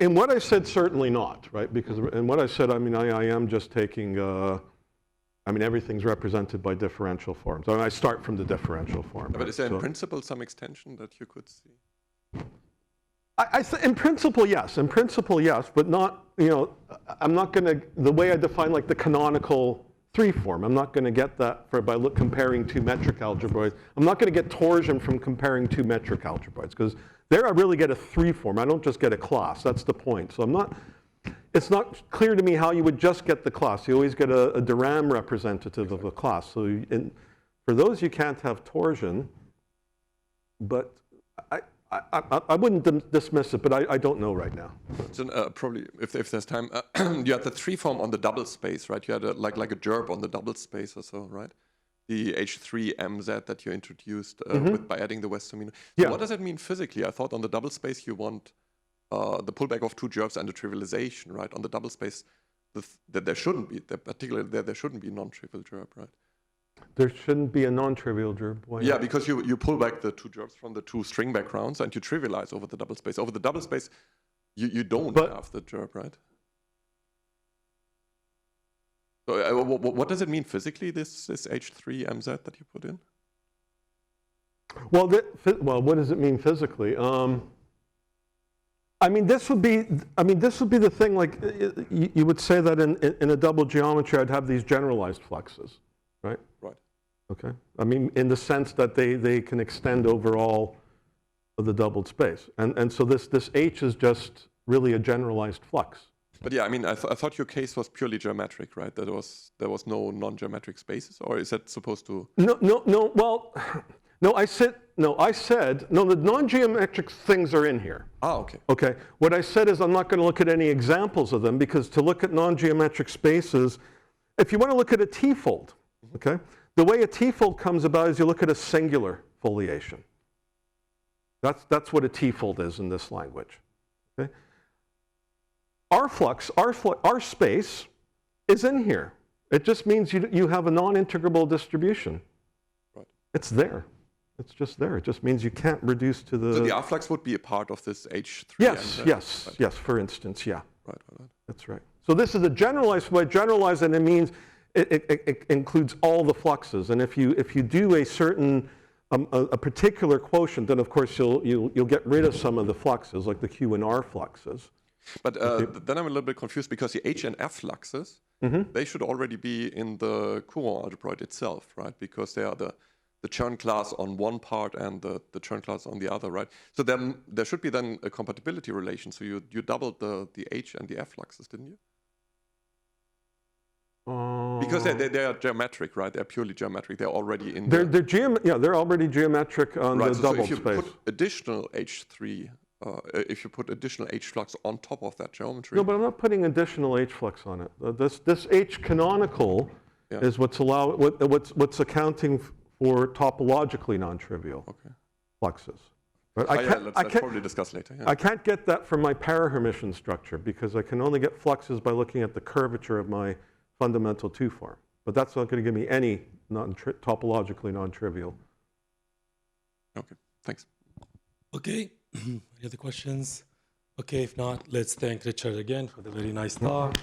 In what I said, certainly not, right? Because in what I said, I mean, I am just taking, I mean, everything's represented by differential forms. I mean, I start from the differential form. But is there in principle some extension that you could see? In principle, yes. In principle, yes, but not, you know, I'm not going to, the way I define like the canonical 3 form, I'm not going to get that by comparing 2 metric algebroids. I'm not going to get torsion from comparing 2 metric algebroids, because there I really get a 3 form. I don't just get a class. That's the point. So it's not clear to me how you would just get the class. You always get a de Rham representative of a class. So for those, you can't have torsion, but I wouldn't dismiss it, but I don't know right now. So probably, if there's time, you had the 3 form on the double space, right? You had like a gerb on the double space or so, right? The H3MZ that you introduced by adding the Westermino. So yeah. What does that mean physically? I thought on the double space you want the pullback of 2 gerbs and the trivialization, right? On the double space, that there shouldn't be, particularly there shouldn't be non-trivial gerb, right? There shouldn't be a non-trivial gerb. Why Yeah, not? because you pull back the 2 gerbs from the 2 string backgrounds and you trivialize over the double space. Over the double space, you don't have the gerb, right? So what does it mean physically, this H3MZ that you put in? Well, what does it mean physically? I mean, this would be the thing. Like you would say that in a double geometry, I'd have these generalized fluxes, right? Right. Okay. I mean, in the sense that they can extend over all of the doubled space, and so this H is just really a generalized flux. But yeah, I mean, I thought your case was purely geometric, right? There was no non-geometric spaces, or is that supposed to? No. Well, no. I said the non-geometric things are in here. Ah, okay. Okay. What I said is I'm not going to look at any examples of them, because to look at non-geometric spaces, if you want to look at a T-fold, okay, the way a T-fold comes about is you look at a singular foliation. That's what a T-fold is in this language. Okay. Our space is in here. It just means you have a non-integrable distribution. Right. It's there. It's just there. It just means you can't reduce to the... So the R-flux would be a part of this H3? Yes, for instance, yeah. Right. That's right. So this is a generalized way. Generalized, and it means it includes all the fluxes. And if you do a certain, a particular quotient, then of course you'll get rid of some of the fluxes, like the Q and R fluxes. But then I'm a little bit confused, because the H and F fluxes, they should already be in the Courant algebroid itself, right? Because they are the Chern class on one part and the Chern class on the other, right? So then there should be then a compatibility relation. So you doubled the H and the F fluxes, didn't you? Because they are geometric, right? They're purely geometric. They're already in they're already geometric on right. the So double if you space. put additional H3, if you put additional H flux on top of that geometry, No, but I'm not putting additional H flux on it. This H canonical is what's accounting for topologically non-trivial fluxes. But let's probably discuss later. Yeah. I can't get that from my para-Hermitian structure because I can only get fluxes by looking at the curvature of my fundamental 2 form. But that's not going to give me any topologically non-trivial. Okay, thanks. Okay, any other questions? Okay, if not, let's thank Richard again for the very nice talk.